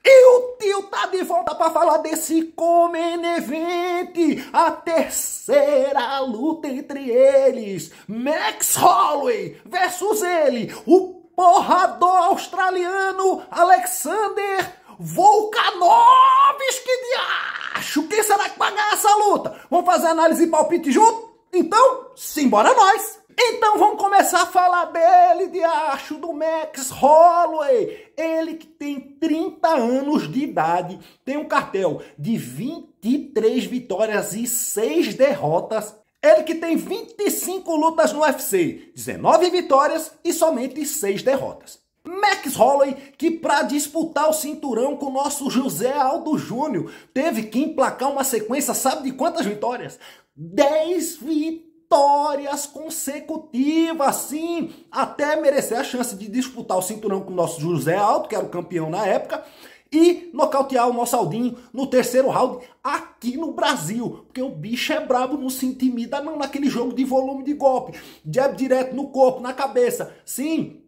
E o tio tá de volta para falar desse Common Event, a terceira luta entre eles, Max Holloway versus ele, o porrador australiano Alexander Volkanovski de acho. Quem será que vai ganhar essa luta? Vamos fazer análise e palpite junto? Então, simbora nós! Então vamos começar a falar dele, de acho, do Max Holloway. Ele que tem 30 anos de idade, tem um cartel de 23 vitórias e 6 derrotas. Ele que tem 25 lutas no UFC, 19 vitórias e somente 6 derrotas. Max Holloway, que para disputar o cinturão com o nosso José Aldo Júnior, teve que emplacar uma sequência, sabe de quantas vitórias? 10 vitórias consecutivas, sim, até merecer a chance de disputar o cinturão com o nosso José Aldo, que era o campeão na época, e nocautear o nosso Aldinho no terceiro round aqui no Brasil. Porque o bicho é brabo, não se intimida não naquele jogo de volume de golpe. Jab direto no corpo, na cabeça. Sim.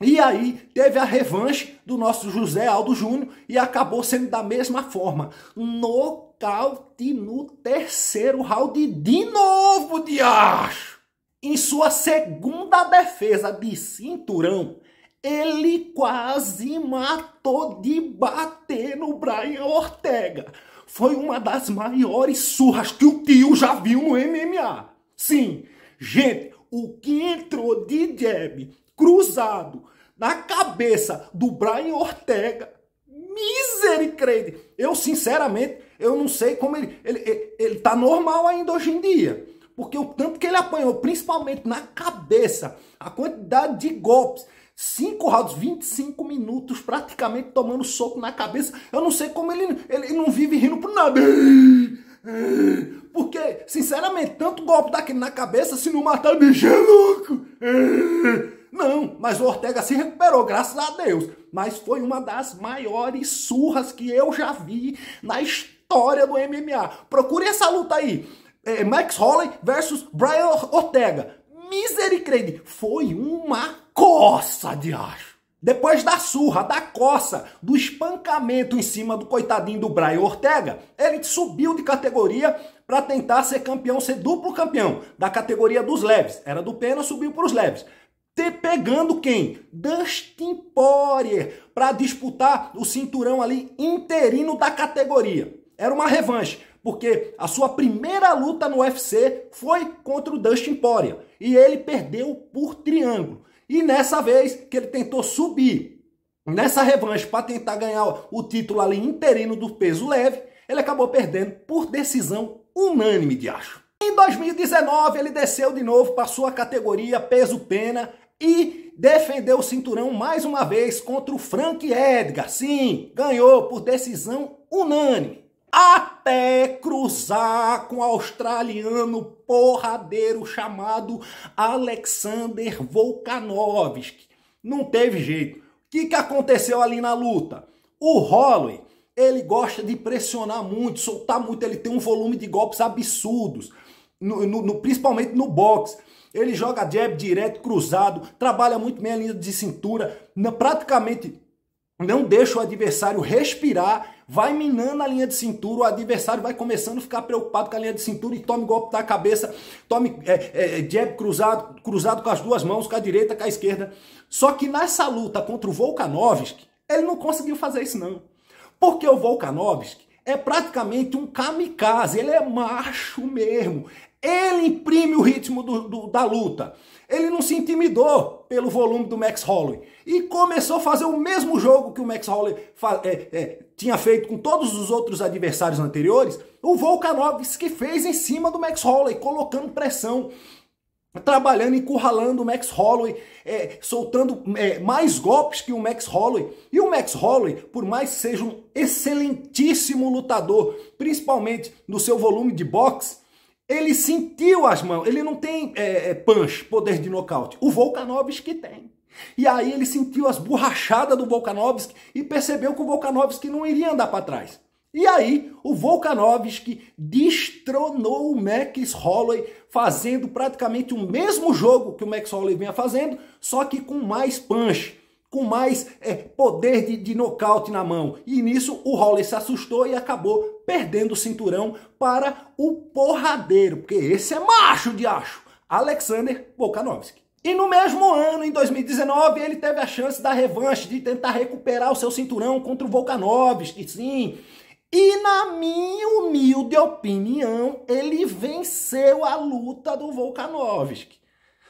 E aí teve a revanche do nosso José Aldo Júnior e acabou sendo da mesma forma. Nocaute no terceiro round de novo, diacho. Em sua segunda defesa de cinturão, ele quase matou de bater no Brian Ortega. Foi uma das maiores surras que o tio já viu no MMA. Sim, gente, o que entrou de jab cruzado na cabeça do Brian Ortega, misericórdia. Eu, sinceramente, eu não sei como ele tá normal ainda hoje em dia. Porque o tanto que ele apanhou, principalmente na cabeça, a quantidade de golpes, 5 rounds, 25 minutos praticamente tomando soco na cabeça. Eu não sei como ele não vive rindo por nada. Porque, sinceramente, tanto golpe daquele na cabeça, se não matar, bicho é louco. Não, mas o Ortega se recuperou, graças a Deus. Mas foi uma das maiores surras que eu já vi na história do MMA. Procure essa luta aí. Max Holloway versus Brian Ortega. Misericórdia, foi uma coça de acho. Depois da surra, da coça, do espancamento em cima do coitadinho do Brian Ortega, ele subiu de categoria para tentar ser campeão, ser duplo campeão da categoria dos leves. Era do pena, subiu para os leves. Pegando quem? Dustin Poirier, para disputar o cinturão ali interino da categoria. Era uma revanche, porque a sua primeira luta no UFC foi contra o Dustin Poirier e ele perdeu por triângulo. E nessa vez que ele tentou subir nessa revanche para tentar ganhar o título ali interino do peso leve, ele acabou perdendo por decisão unânime, de acho. Em 2019 ele desceu de novo para sua categoria peso pena e defendeu o cinturão mais uma vez contra o Frank Edgar. Sim, ganhou por decisão unânime. Até cruzar com o australiano porradeiro chamado Alexander Volkanovski. Não teve jeito. O que aconteceu ali na luta? O Holloway, ele gosta de pressionar muito, soltar muito, ele tem um volume de golpes absurdos, principalmente no boxe. Ele joga jab direto, cruzado, trabalha muito bem a linha de cintura, praticamente não deixa o adversário respirar, vai minando a linha de cintura, o adversário vai começando a ficar preocupado com a linha de cintura e tome golpe da cabeça, tome jab cruzado com as duas mãos, com a direita, com a esquerda. Só que nessa luta contra o Volkanovski, ele não conseguiu fazer isso não. Porque o Volkanovski é praticamente um kamikaze, ele é macho mesmo. Ele imprime o ritmo da luta. Ele não se intimidou pelo volume do Max Holloway e começou a fazer o mesmo jogo que o Max Holloway tinha feito com todos os outros adversários anteriores. O Volkanovski fez em cima do Max Holloway, colocando pressão, trabalhando, encurralando o Max Holloway, soltando mais golpes que o Max Holloway. E o Max Holloway, por mais que seja um excelentíssimo lutador, principalmente no seu volume de boxe, ele sentiu as mãos, ele não tem punch, poder de nocaute. O Volkanovski tem. E aí ele sentiu as borrachadas do Volkanovski e percebeu que o Volkanovski não iria andar para trás. E aí o Volkanovski destronou o Max Holloway, fazendo praticamente o mesmo jogo que o Max Holloway vinha fazendo, só que com mais punch, com mais poder de nocaute na mão. E nisso o Holloway se assustou e acabou perdendo o cinturão para o porradeiro, porque esse é macho de acho, Alexander Volkanovski. E no mesmo ano, em 2019, ele teve a chance da revanche, de tentar recuperar o seu cinturão contra o Volkanovski, sim. E na minha humilde opinião, ele venceu a luta do Volkanovski.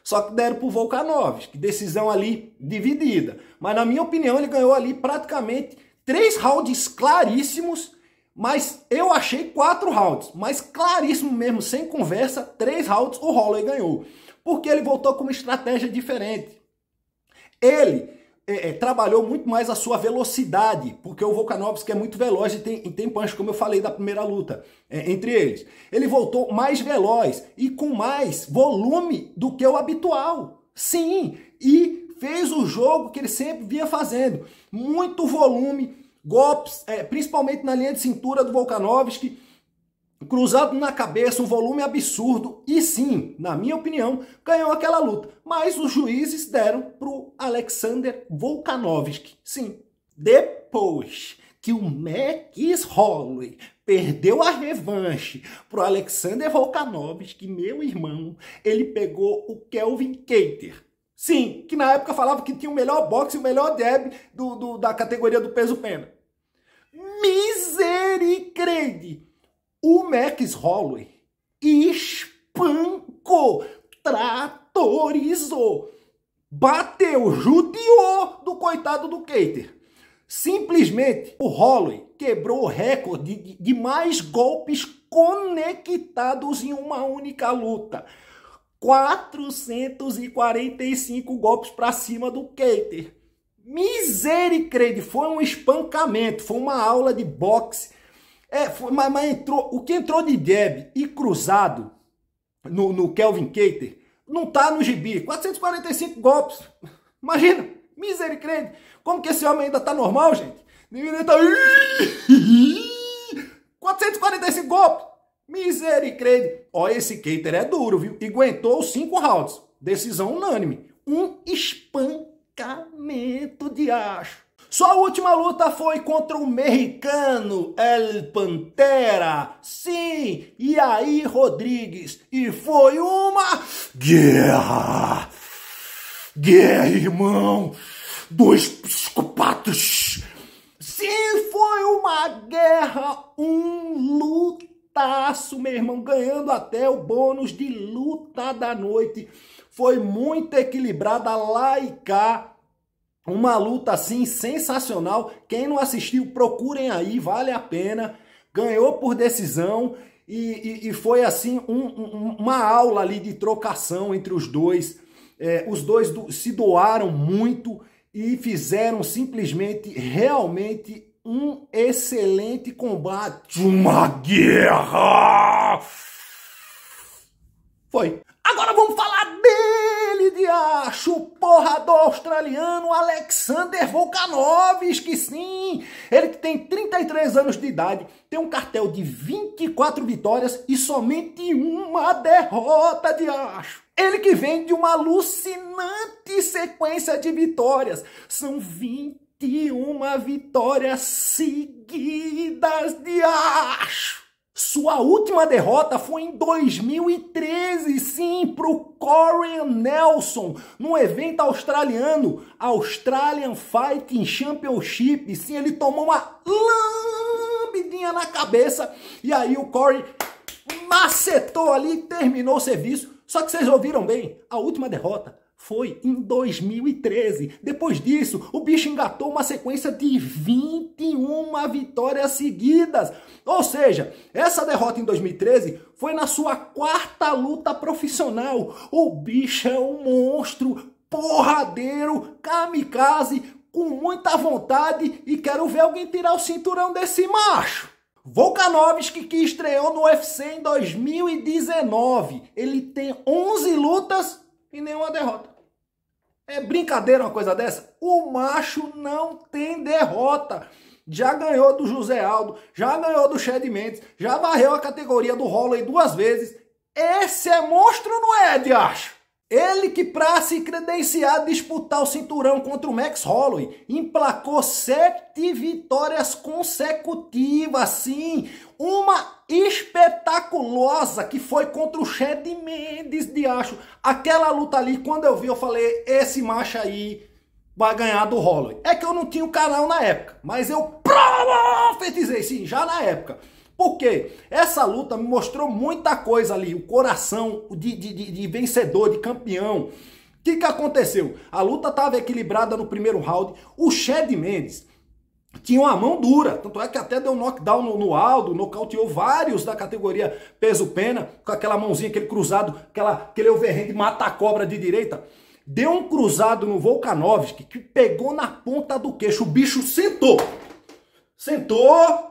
Só que deram pro Volkanovski, decisão ali dividida. Mas na minha opinião, ele ganhou ali praticamente 3 rounds claríssimos, mas eu achei 4 rounds. Mas claríssimo mesmo, sem conversa, 3 rounds o Holloway ganhou. Porque ele voltou com uma estratégia diferente. Ele trabalhou muito mais a sua velocidade, porque o Volkanovski é muito veloz e tem punch, como eu falei da primeira luta entre eles. Ele voltou mais veloz e com mais volume do que o habitual. Sim, e fez o jogo que ele sempre vinha fazendo. Muito volume, golpes, principalmente na linha de cintura do Volkanovski, cruzado na cabeça, um volume absurdo. E sim, na minha opinião, ganhou aquela luta. Mas os juízes deram pro Alexander Volkanovski. Sim, depois que o Max Holloway perdeu a revanche pro Alexander Volkanovski, meu irmão, ele pegou o Kelvin Kattar. Sim, que na época falava que tinha o melhor boxe e o melhor jab da categoria do peso pena. Misericórdia! O Max Holloway espancou, tratorizou, bateu, judiou do coitado do Kattar. Simplesmente o Holloway quebrou o recorde de mais golpes conectados em uma única luta. 445 golpes para cima do Kattar. Misericórdia, foi um espancamento, foi uma aula de boxe. Mas o que entrou de jab e cruzado no Kelvin Kattar não tá no gibi. 445 golpes. Imagina, misericórdia. Como que esse homem ainda tá normal, gente? Ninguém tá... 445 golpes. Misericórdia. Ó, esse Kattar é duro, viu? E aguentou os 5 rounds. Decisão unânime. Um espancamento de acho. Sua última luta foi contra o mexicano El Pantera. Sim, Yair Rodrigues. E foi uma guerra. Guerra, irmão. 2 psicopatas. Sim, foi uma guerra. Um lutaço, meu irmão. Ganhando até o bônus de luta da noite. Foi muito equilibrada lá e cá. Uma luta assim sensacional. Quem não assistiu, procurem aí, vale a pena. Ganhou por decisão e foi assim uma aula ali de trocação entre os dois. Os dois se doaram muito e fizeram simplesmente, realmente um excelente combate. Uma guerra! Foi. Agora vamos falar dele, de acho, o porrador australiano Alexander Volkanovski, sim. Ele que tem 33 anos de idade, tem um cartel de 24 vitórias e somente uma derrota, de acho. Ele que vem de uma alucinante sequência de vitórias. São 21 vitórias seguidas, de acho. Sua última derrota foi em 2013, sim, para o Corey Nelson, num evento australiano, Australian Fighting Championship. Sim, ele tomou uma lambidinha na cabeça e aí o Corey macetou ali e terminou o serviço. Só que vocês ouviram bem, a última derrota foi em 2013. Depois disso, o bicho engatou uma sequência de 21 vitórias seguidas. Ou seja, essa derrota em 2013 foi na sua 4ª luta profissional. O bicho é um monstro, porradeiro, kamikaze, com muita vontade e quero ver alguém tirar o cinturão desse macho. Volkanovski, que estreou no UFC em 2019. Ele tem 11 lutas e nenhuma derrota. É brincadeira uma coisa dessa? O macho não tem derrota. Já ganhou do José Aldo, já ganhou do Chad Mendes, já varreu a categoria do Holloway 2 vezes. Esse é monstro, não é, de acho? Ele que, para se credenciar, disputar o cinturão contra o Max Holloway, emplacou 7 vitórias consecutivas, sim. Uma espetaculosa que foi contra o Chad Mendes, de acho. Aquela luta ali, quando eu vi, eu falei, esse macho aí vai ganhar do Holloway. É que eu não tinha o canal na época, mas eu profetizei, sim, já na época. Porque essa luta me mostrou muita coisa ali, o coração de vencedor, de campeão. O que aconteceu? A luta estava equilibrada no primeiro round, o Chad Mendes tinha uma mão dura, tanto é que até deu knockdown no Aldo, nocauteou vários da categoria peso-pena, com aquela mãozinha, aquele cruzado, aquele overhand mata-cobra de direita. Deu um cruzado no Volkanovski que pegou na ponta do queixo, o bicho sentou,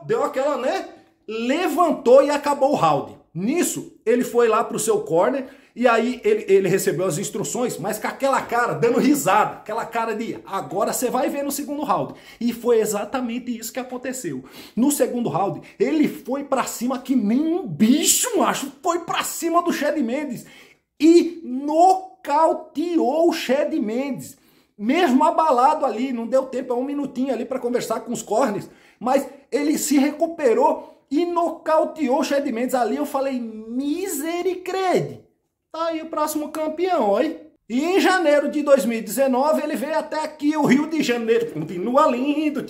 deu aquela, né? Levantou e acabou o round. Nisso, ele foi lá pro seu corner e aí ele recebeu as instruções, mas com aquela cara, dando risada, aquela cara de agora você vai ver no segundo round. E foi exatamente isso que aconteceu. No segundo round, ele foi pra cima que nem um bicho, macho, foi pra cima do Chad Mendes e nocauteou o Chad Mendes. Mesmo abalado ali, não deu tempo, 1 minutinho ali para conversar com os corners, mas ele se recuperou e nocauteou o Chad Mendes ali. Eu falei, misericórdia, tá aí o próximo campeão, oi? E em janeiro de 2019 ele veio até aqui, o Rio de Janeiro, continua lindo,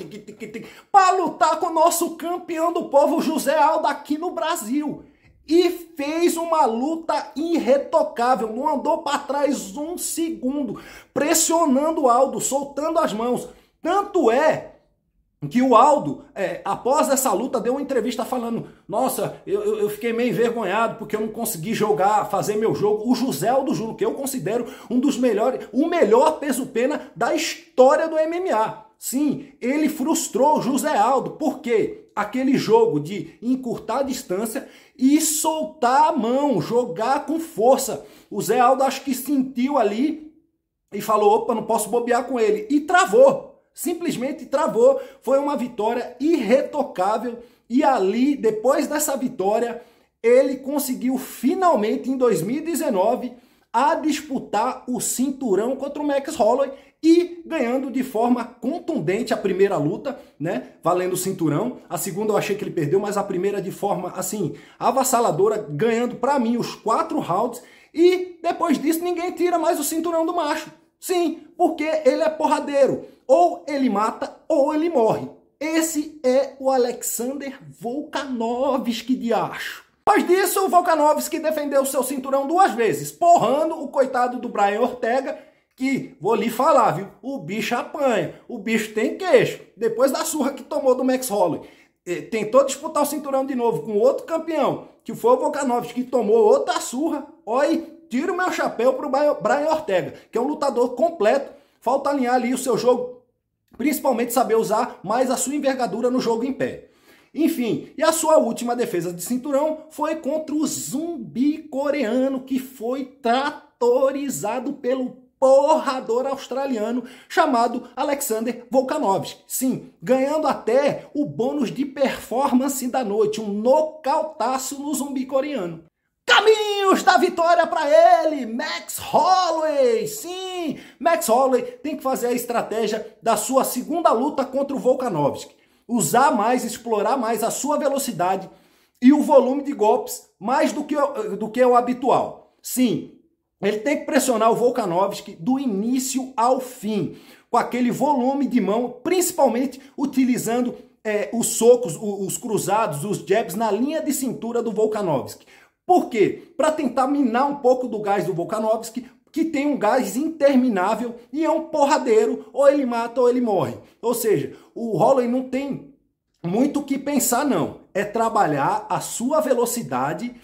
para lutar com o nosso campeão do povo, José Aldo, aqui no Brasil. E fez uma luta irretocável, não andou para trás um segundo, pressionando o Aldo, soltando as mãos. Tanto é que o Aldo, após essa luta, deu uma entrevista falando, nossa, eu fiquei meio envergonhado porque eu não consegui jogar, fazer meu jogo. O José Aldo Júnior, que eu considero um dos melhores, o melhor peso-pena da história do MMA. Sim, ele frustrou o José Aldo, porque aquele jogo de encurtar a distância e soltar a mão, jogar com força. O Zé Aldo acho que sentiu ali e falou, opa, não posso bobear com ele. E travou. Simplesmente travou, foi uma vitória irretocável e ali, depois dessa vitória, ele conseguiu finalmente, em 2019, a disputar o cinturão contra o Max Holloway e ganhando de forma contundente a primeira luta, né, valendo o cinturão. A segunda eu achei que ele perdeu, mas a primeira de forma, assim, avassaladora, ganhando pra mim os 4 rounds e depois disso ninguém tira mais o cinturão do macho. Sim, porque ele é porradeiro. Ou ele mata ou ele morre. Esse é o Alexander Volkanovski de acho. Depois disso, o Volkanovski defendeu seu cinturão 2 vezes, porrando o coitado do Brian Ortega, que, vou lhe falar, viu, o bicho apanha, o bicho tem queixo. Depois da surra que tomou do Max Holloway, tentou disputar o cinturão de novo com outro campeão, que foi o Volkanovski, que tomou outra surra. Olha, tiro o meu chapéu pro Brian Ortega, que é um lutador completo. Falta alinhar ali o seu jogo, principalmente saber usar mais a sua envergadura no jogo em pé. Enfim, e a sua última defesa de cinturão foi contra o zumbi coreano, que foi tratorizado pelo porrador australiano chamado Alexander Volkanovski. Sim, ganhando até o bônus de performance da noite, um nocautaço no zumbi coreano. Caminhos da vitória para ele, Max Holloway. Sim, Max Holloway tem que fazer a estratégia da sua segunda luta contra o Volkanovski. Usar mais, explorar mais a sua velocidade e o volume de golpes mais do que o habitual. Sim, ele tem que pressionar o Volkanovski do início ao fim, com aquele volume de mão, principalmente utilizando os socos, os cruzados, os jabs na linha de cintura do Volkanovski. Por quê? Para tentar minar um pouco do gás do Volkanovski, que tem um gás interminável e é um porradeiro, ou ele mata ou ele morre. Ou seja, o Holloway não tem muito o que pensar não, é trabalhar a sua velocidade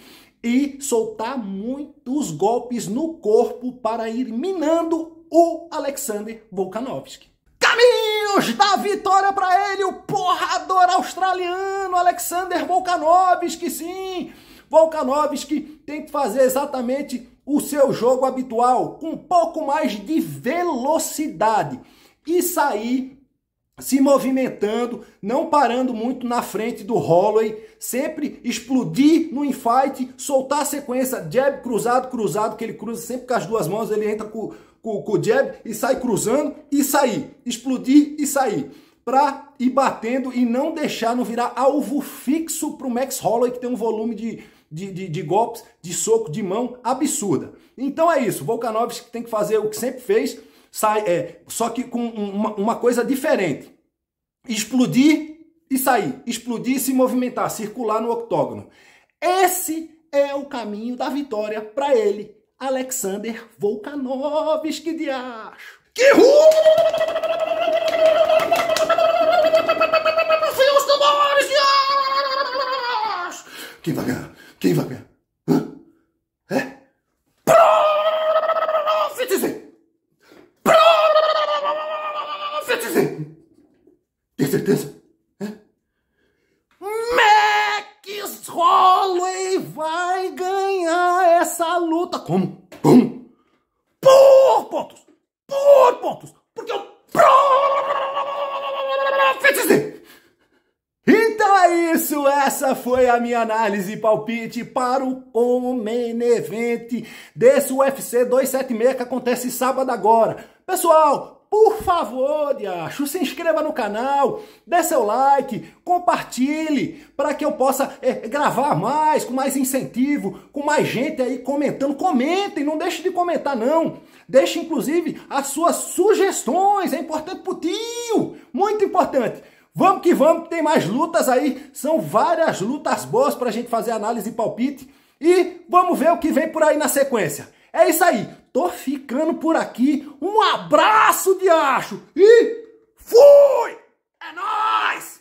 e soltar muitos golpes no corpo para ir minando o Alexander Volkanovski. Caminhos da vitória para ele, o porrador australiano Alexander Volkanovski, sim! Volkanovski tem que fazer exatamente o seu jogo habitual, com um pouco mais de velocidade e sair se movimentando, não parando muito na frente do Holloway, sempre explodir no infight, soltar a sequência, jab, cruzado, cruzado, que ele cruza sempre com as duas mãos, ele entra com o jab e sai cruzando e sair, explodir e sair, pra ir batendo e não deixar, não virar alvo fixo pro Max Holloway, que tem um volume de golpes, de soco, de mão absurda. Então é isso, Volkanovski tem que fazer o que sempre fez, só que com uma coisa diferente. Explodir e sair. Explodir e se movimentar, circular no octógono. Esse é o caminho da vitória para ele, Alexander Volkanovski de acho. Que ruim! Os tambores de acho! Quem vai ganhar? Quem vai ganhar? Hã? É? Profetizei! Tem certeza? É? Max Holloway vai ganhar essa luta. Como? Como? Por pontos! Por pontos! Porque eu profetizei! Então é isso, essa foi a minha análise e palpite para o main event desse UFC 276 que acontece sábado agora. Pessoal, por favor, diacho, se inscreva no canal, dê seu like, compartilhe para que eu possa gravar mais, com mais incentivo, com mais gente aí comentando. Comentem, não deixe de comentar não. Deixe inclusive as suas sugestões, é importante pro tio, muito importante. Vamos que vamos, tem mais lutas aí, são várias lutas boas pra gente fazer análise e palpite. E vamos ver o que vem por aí na sequência. É isso aí, tô ficando por aqui, um abraço, diacho, e fui! É nóis!